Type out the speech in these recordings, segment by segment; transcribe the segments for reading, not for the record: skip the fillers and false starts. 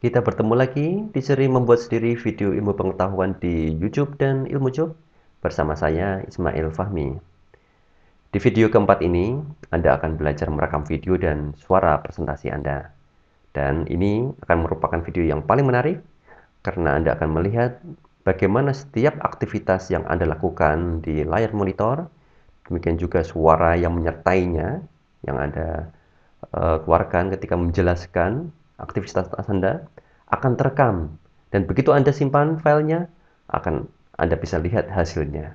Kita bertemu lagi di seri membuat sendiri video ilmu pengetahuan di YouTube dan IlmuJob bersama saya Ismail Fahmi. Di video keempat ini, Anda akan belajar merekam video dan suara presentasi Anda. Dan ini akan merupakan video yang paling menarik karena Anda akan melihat bagaimana setiap aktivitas yang Anda lakukan di layar monitor, demikian juga suara yang menyertainya yang Anda keluarkan ketika menjelaskan aktivitas Anda akan terekam dan begitu Anda simpan filenya akan Anda bisa lihat hasilnya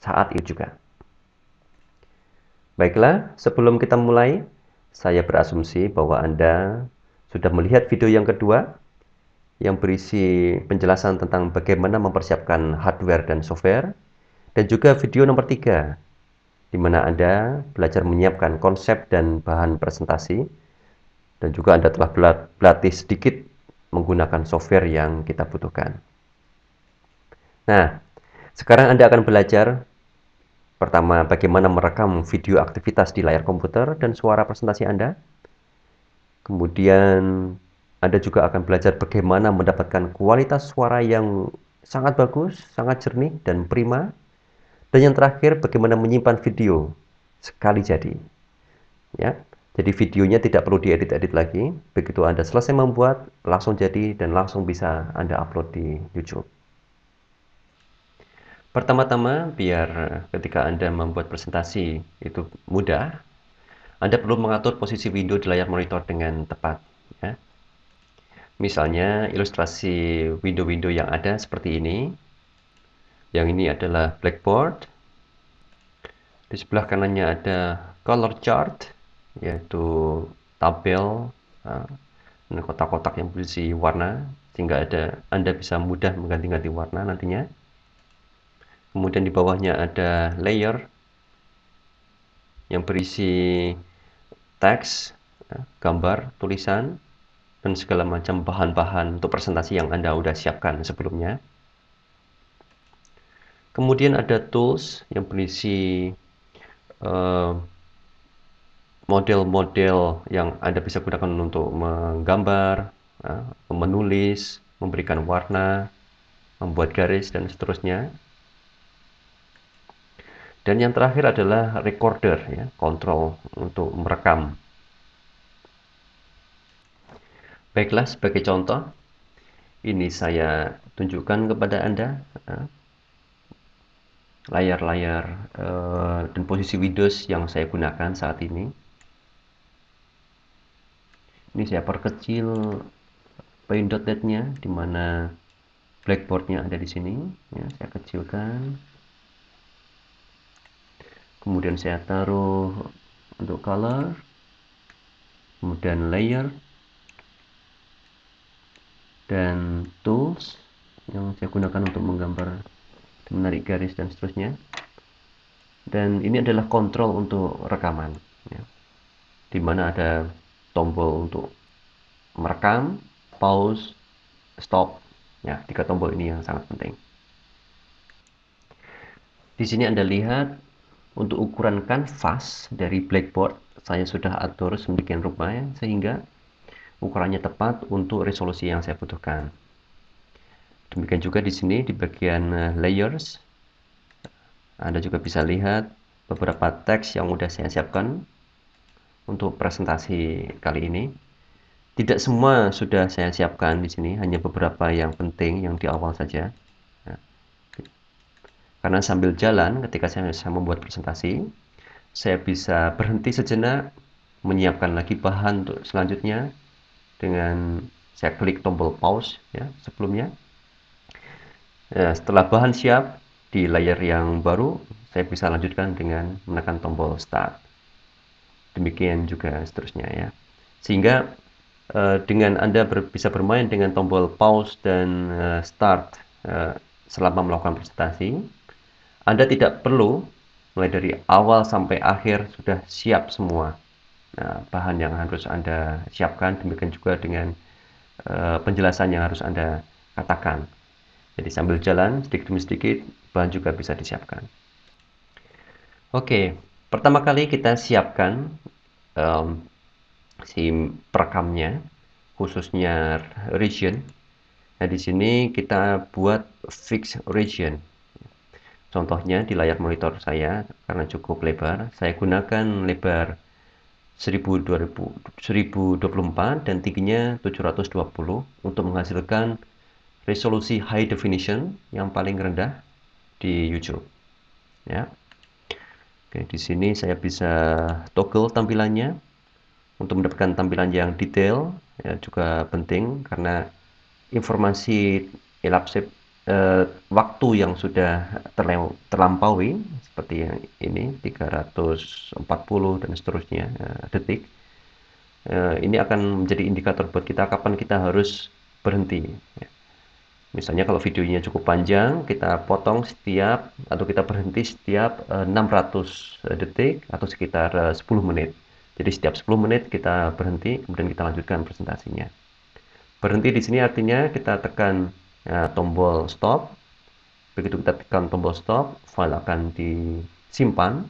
saat itu juga. Baiklah, sebelum kita mulai, saya berasumsi bahwa Anda sudah melihat video yang kedua yang berisi penjelasan tentang bagaimana mempersiapkan hardware dan software, dan juga video nomor 3 di mana Anda belajar menyiapkan konsep dan bahan presentasi, dan juga Anda telah berlatih sedikit menggunakan software yang kita butuhkan. Nah, sekarang Anda akan belajar pertama bagaimana merekam video aktivitas di layar komputer dan suara presentasi Anda. Kemudian Anda juga akan belajar bagaimana mendapatkan kualitas suara yang sangat bagus, sangat jernih dan prima. Dan yang terakhir bagaimana menyimpan video sekali jadi. Ya. Jadi videonya tidak perlu diedit-edit lagi. Begitu Anda selesai membuat, langsung jadi dan langsung bisa Anda upload di YouTube. Pertama-tama, biar ketika Anda membuat presentasi itu mudah, Anda perlu mengatur posisi window di layar monitor dengan tepat. Ya. Misalnya, ilustrasi window-window yang ada seperti ini. Yang ini adalah blackboard. Di sebelah kanannya ada color chart, yaitu tabel dengan kotak-kotak yang berisi warna, sehingga Anda bisa mudah mengganti-ganti warna nantinya. Kemudian di bawahnya ada layer yang berisi teks, gambar, tulisan, dan segala macam bahan-bahan untuk presentasi yang Anda sudah siapkan sebelumnya. Kemudian ada tools yang berisi model-model yang Anda bisa gunakan untuk menggambar, menulis, memberikan warna, membuat garis, dan seterusnya. Dan yang terakhir adalah recorder, ya, kontrol untuk merekam. Baiklah, sebagai contoh, ini saya tunjukkan kepada Anda layar-layar dan posisi Windows yang saya gunakan saat ini. Ini saya perkecil paint.net-nya, di mana blackboard-nya ada di sini. Ya, saya kecilkan. Kemudian saya taruh untuk color, kemudian layer, dan tools yang saya gunakan untuk menggambar, menarik garis, dan seterusnya. Dan ini adalah kontrol untuk rekaman, ya, di mana ada tombol untuk merekam, pause, stop. Ya, 3 tombol ini yang sangat penting. Di sini Anda lihat untuk ukuran kanvas dari blackboard saya sudah atur sedemikian rupa, ya, sehingga ukurannya tepat untuk resolusi yang saya butuhkan. Demikian juga di sini di bagian layers, Anda juga bisa lihat beberapa teks yang sudah saya siapkan untuk presentasi kali ini. Tidak semua sudah saya siapkan di sini, hanya beberapa yang penting yang di awal saja. Nah, karena sambil jalan ketika saya membuat presentasi, saya bisa berhenti sejenak, menyiapkan lagi bahan untuk selanjutnya dengan saya klik tombol pause, ya, sebelumnya. Ya, setelah bahan siap di layar yang baru, saya bisa lanjutkan dengan menekan tombol start. Demikian juga seterusnya, ya. Sehingga dengan Anda bisa bermain dengan tombol pause dan start selama melakukan presentasi, Anda tidak perlu mulai dari awal sampai akhir sudah siap semua. Nah, bahan yang harus Anda siapkan, demikian juga dengan penjelasan yang harus Anda katakan. Jadi sambil jalan sedikit demi sedikit bahan juga bisa disiapkan. Oke, pertama kali kita siapkan si perekamnya. khususnya region. Nah, di sini kita buat fixed region. Contohnya di layar monitor saya, karena cukup lebar, saya gunakan lebar 1024 dan tingginya 720 untuk menghasilkan resolusi high definition yang paling rendah di YouTube. Ya. Oke, di sini saya bisa toggle tampilannya untuk mendapatkan tampilan yang detail, ya, juga penting karena informasi elapsed waktu yang sudah terlampaui seperti yang ini 340 dan seterusnya detik. Ini akan menjadi indikator buat kita kapan kita harus berhenti. Ya. Misalnya kalau videonya cukup panjang, kita potong setiap atau kita berhenti setiap 600 detik atau sekitar 10 menit. Jadi setiap 10 menit kita berhenti, kemudian kita lanjutkan presentasinya. Berhenti di sini artinya kita tekan tombol stop. Begitu kita tekan tombol stop, file akan disimpan.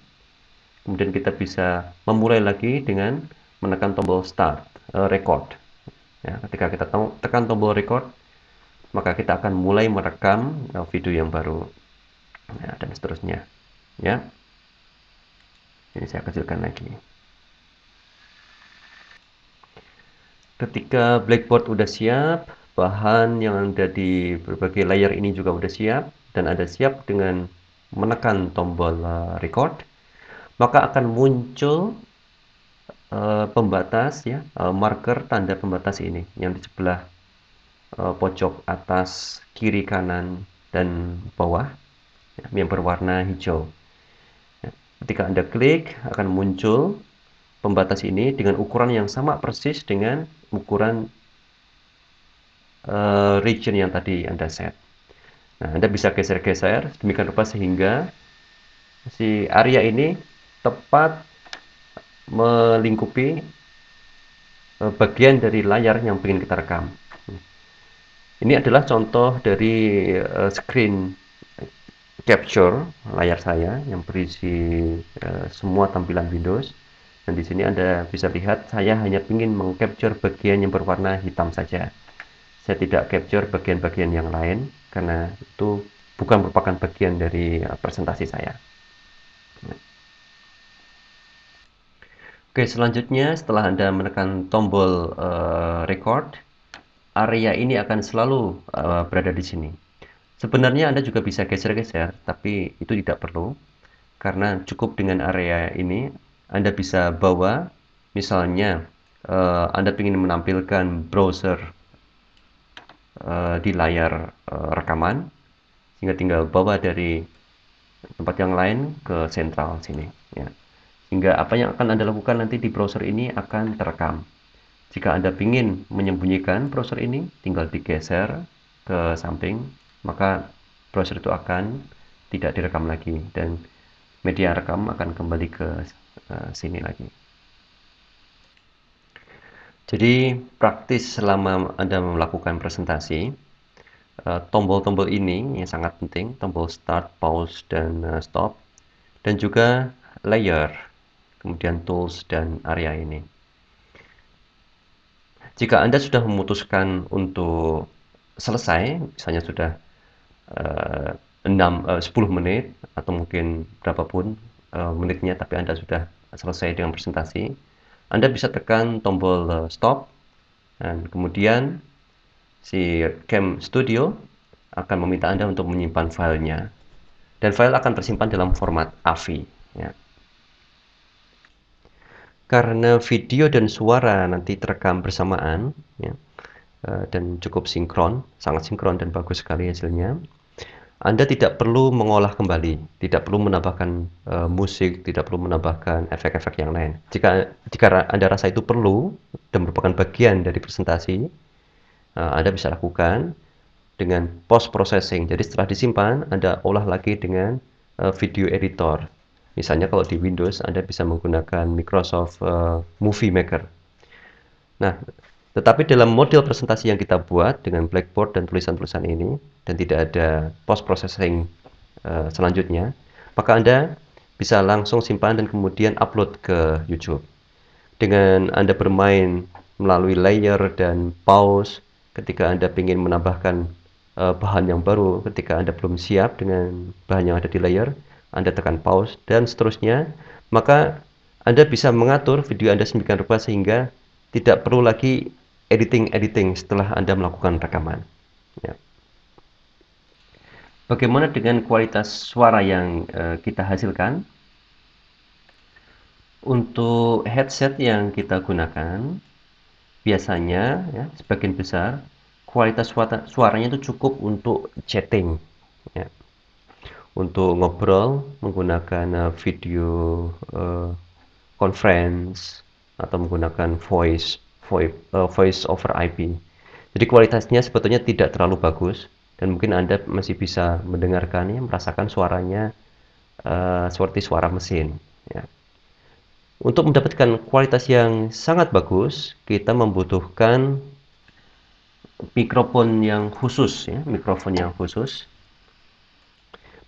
Kemudian kita bisa memulai lagi dengan menekan tombol start, record. Ya, ketika kita tekan tombol record, maka kita akan mulai merekam video yang baru, ya, dan seterusnya. Ya, ini saya kecilkan lagi. Ketika Blackboard udah siap, bahan yang ada di berbagai layar ini juga udah siap, dan Anda siap dengan menekan tombol record, maka akan muncul pembatas, ya, marker tanda pembatas ini yang di sebelah pojok atas, kiri, kanan, dan bawah, ya, yang berwarna hijau. Ya, ketika Anda klik, akan muncul pembatas ini dengan ukuran yang sama persis dengan ukuran region yang tadi Anda set. Nah, Anda bisa geser-geser demikian rupa sehingga si area ini tepat melingkupi bagian dari layar yang ingin kita rekam. Ini adalah contoh dari screen capture layar saya yang berisi semua tampilan Windows. Dan di sini Anda bisa lihat saya hanya ingin mengcapture bagian yang berwarna hitam saja. Saya tidak capture bagian-bagian yang lain karena itu bukan merupakan bagian dari presentasi saya. Oke, selanjutnya setelah Anda menekan tombol record, area ini akan selalu berada di sini. Sebenarnya Anda juga bisa geser-geser, tapi itu tidak perlu karena cukup dengan area ini. Anda bisa bawa, misalnya Anda ingin menampilkan browser di layar rekaman, sehingga tinggal bawa dari tempat yang lain ke sentral sini, ya. Hingga apa yang akan Anda lakukan nanti di browser ini akan terekam. Jika Anda ingin menyembunyikan browser ini, tinggal digeser ke samping, maka browser itu akan tidak direkam lagi dan media rekam akan kembali ke sini lagi. Jadi praktis selama Anda melakukan presentasi, tombol-tombol ini yang sangat penting, tombol start, pause, dan stop, dan juga layer, kemudian tools, dan area ini. Jika Anda sudah memutuskan untuk selesai, misalnya sudah 10 menit atau mungkin berapapun menitnya, tapi Anda sudah selesai dengan presentasi, Anda bisa tekan tombol stop, dan kemudian si Cam Studio akan meminta Anda untuk menyimpan filenya, dan file akan tersimpan dalam format AVI, ya. Karena video dan suara nanti terekam bersamaan, ya, dan cukup sinkron, sangat sinkron dan bagus sekali hasilnya, Anda tidak perlu mengolah kembali, tidak perlu menambahkan musik, tidak perlu menambahkan efek-efek yang lain. Jika Anda rasa itu perlu dan merupakan bagian dari presentasi, Anda bisa lakukan dengan post processing. Jadi setelah disimpan, Anda olah lagi dengan video editor. Misalnya kalau di Windows, Anda bisa menggunakan Microsoft Movie Maker. Nah, tetapi dalam model presentasi yang kita buat dengan Blackboard dan tulisan-tulisan ini, dan tidak ada post-processing selanjutnya, maka Anda bisa langsung simpan dan kemudian upload ke YouTube. Dengan Anda bermain melalui layer dan pause ketika Anda ingin menambahkan bahan yang baru. Ketika Anda belum siap dengan bahan yang ada di layer, Anda tekan pause dan seterusnya. Maka Anda bisa mengatur video Anda sedemikian rupa sehingga tidak perlu lagi editing setelah Anda melakukan rekaman. Ya. Bagaimana dengan kualitas suara yang kita hasilkan? Untuk headset yang kita gunakan, biasanya ya, sebagian besar kualitas suaranya itu cukup untuk chatting, ya. Untuk ngobrol menggunakan video conference atau menggunakan voice over IP. Jadi kualitasnya sebetulnya tidak terlalu bagus dan mungkin Anda masih bisa mendengarkannya, merasakan suaranya seperti suara mesin. Ya. Untuk mendapatkan kualitas yang sangat bagus, kita membutuhkan mikrofon yang khusus, ya, mikrofon yang khusus.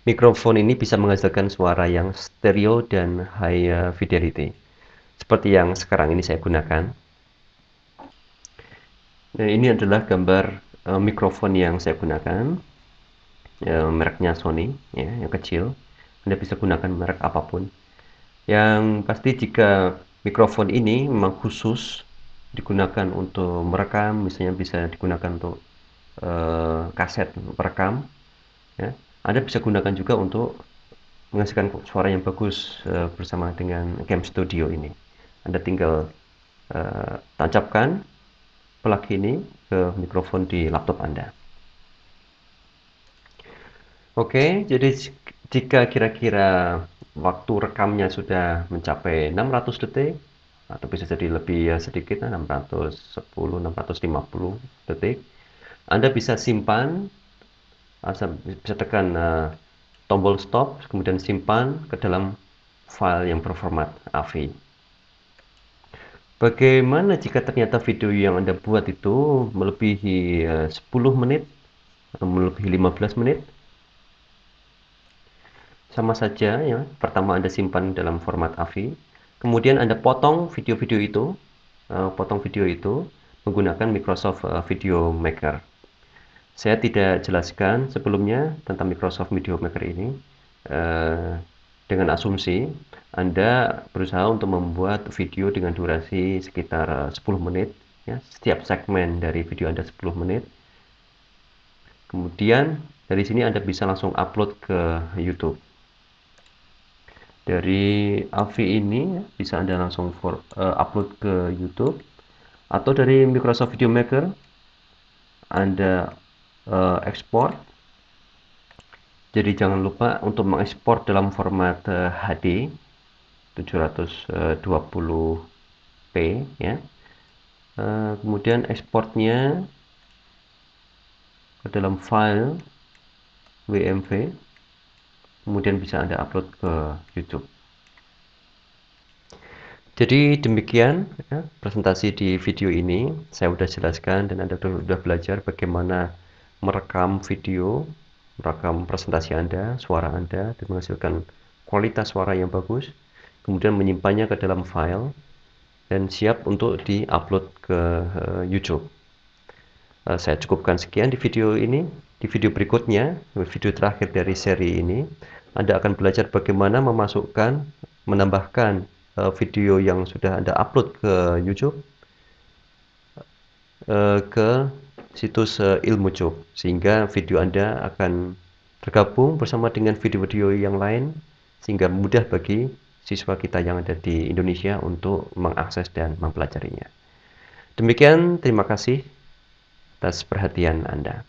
Mikrofon ini bisa menghasilkan suara yang stereo dan high fidelity, seperti yang sekarang ini saya gunakan. Nah, ini adalah gambar mikrofon yang saya gunakan, mereknya Sony, ya, yang kecil. Anda bisa gunakan merek apapun. Yang pasti jika mikrofon ini memang khusus digunakan untuk merekam, misalnya bisa digunakan untuk kaset perekam, ya. Anda bisa gunakan juga untuk menghasilkan suara yang bagus bersama dengan Cam Studio ini. Anda tinggal tancapkan plug ini ke mikrofon di laptop Anda. Oke, jadi jika kira-kira waktu rekamnya sudah mencapai 600 detik, atau bisa jadi lebih sedikit, 610, 650 detik, Anda bisa simpan, bisa tekan tombol stop, kemudian simpan ke dalam file yang berformat AV. Bagaimana jika ternyata video yang Anda buat itu melebihi 10 menit atau melebihi 15 menit? Sama saja ya, pertama Anda simpan dalam format AV, kemudian Anda potong video itu menggunakan Microsoft Video Maker. Saya tidak jelaskan sebelumnya tentang Microsoft Video Maker ini, dengan asumsi Anda berusaha untuk membuat video dengan durasi sekitar 10 menit, ya, setiap segmen dari video Anda 10 menit. Kemudian dari sini Anda bisa langsung upload ke YouTube. Dari AV ini bisa Anda langsung upload ke YouTube, atau dari Microsoft Video Maker Anda ekspor. Jadi jangan lupa untuk mengekspor dalam format HD 720p, ya. Kemudian ekspornya ke dalam file WMV. Kemudian bisa Anda upload ke YouTube. Jadi demikian ya, presentasi di video ini. Saya sudah jelaskan dan Anda sudah belajar bagaimana merekam video, merekam presentasi Anda, suara Anda, dan menghasilkan kualitas suara yang bagus. Kemudian menyimpannya ke dalam file dan siap untuk di-upload ke YouTube. Saya cukupkan sekian di video ini. Di video berikutnya, video terakhir dari seri ini, Anda akan belajar bagaimana menambahkan video yang sudah Anda upload ke YouTube ke situs Ilmucube, sehingga video Anda akan tergabung bersama dengan video-video yang lain, sehingga mudah bagi siswa kita yang ada di Indonesia untuk mengakses dan mempelajarinya. Demikian, terima kasih atas perhatian Anda.